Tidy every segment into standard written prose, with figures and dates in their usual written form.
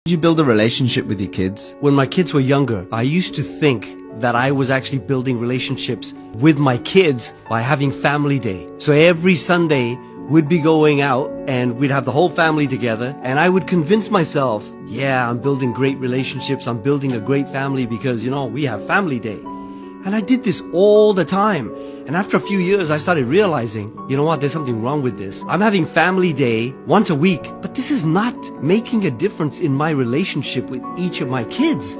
Did you build a relationship with your kids? When my kids were younger, I used to think that I was actually building relationships with my kids by having family day. So every Sunday, we'd be going out and we'd have the whole family together, and I would convince myself, yeah, I'm building great relationships, I'm building a great family because, we have family day. And I did this all the time. And after a few years, I started realizing, there's something wrong with this. I'm having family day once a week, but this is not making a difference in my relationship with each of my kids.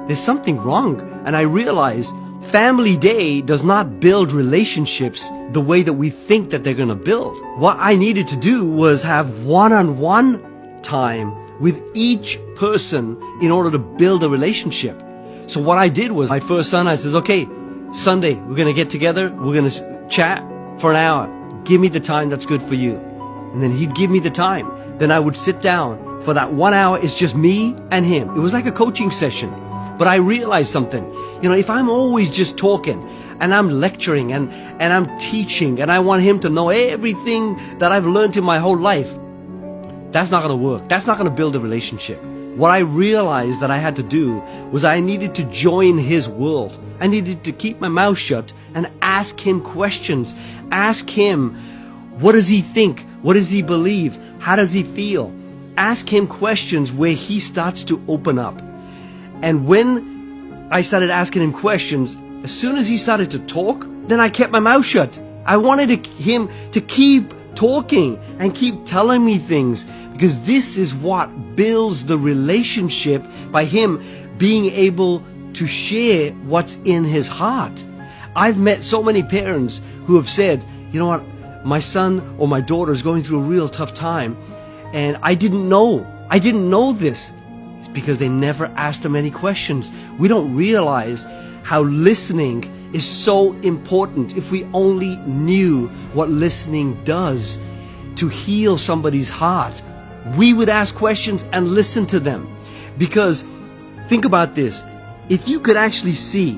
There's something wrong. And I realized family day does not build relationships the way that we think that they're going to build. What I needed to do was have one-on-one time with each person in order to build a relationship. So what I did was, my first son, I says, okay, Sunday, we're going to get together, we're going to chat for an hour. Give me the time that's good for you. And then he'd give me the time. Then I would sit down. For that 1 hour, it's just me and him. It was like a coaching session. But I realized something. If I'm always just talking and I'm lecturing and I'm teaching and I want him to know everything that I've learned in my whole life, that's not going to work. That's not going to build a relationship. What I realized that I had to do was I needed to join his world. I needed to keep my mouth shut and ask him questions. Ask him, what does he think? What does he believe? How does he feel? Ask him questions where he starts to open up. And when I started asking him questions, as soon as he started to talk, then I kept my mouth shut. I wanted him to keep talking and keep telling me things, because this is what builds the relationship, by him being able to share what's in his heart. I've met so many parents who have said, my son or my daughter is going through a real tough time, and I didn't know this. It's because they never asked them any questions. We don't realize how listening is so important. If we only knew what listening does to heal somebody's heart, we would ask questions and listen to them. Because think about this. If you could actually see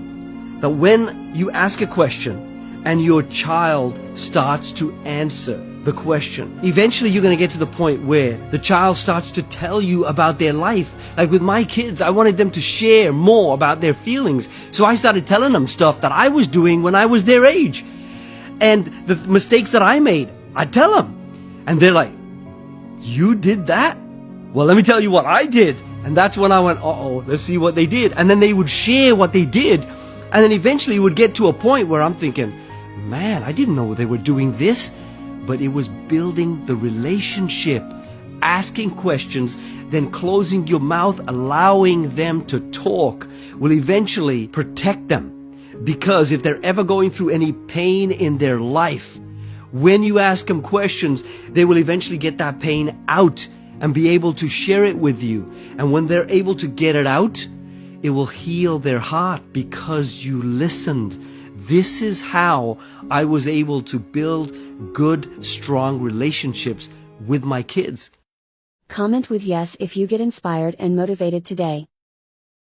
that when you ask a question and your child starts to answer the question, eventually you're going to get to the point where the child starts to tell you about their life. Like with my kids, I wanted them to share more about their feelings. So I started telling them stuff that I was doing when I was their age. And the mistakes that I made, I'd tell them. And they're like, you did that? Well, let me tell you what I did. And that's when I went, uh-oh, let's see what they did. And then they would share what they did. And then eventually it would get to a point where I'm thinking, man, I didn't know they were doing this. But it was building the relationship, asking questions, then closing your mouth, allowing them to talk will eventually protect them. Because if they're ever going through any pain in their life, when you ask them questions, they will eventually get that pain out and be able to share it with you. And when they're able to get it out, it will heal their heart because you listened. This is how I was able to build good, strong relationships with my kids. Comment with yes if you get inspired and motivated today.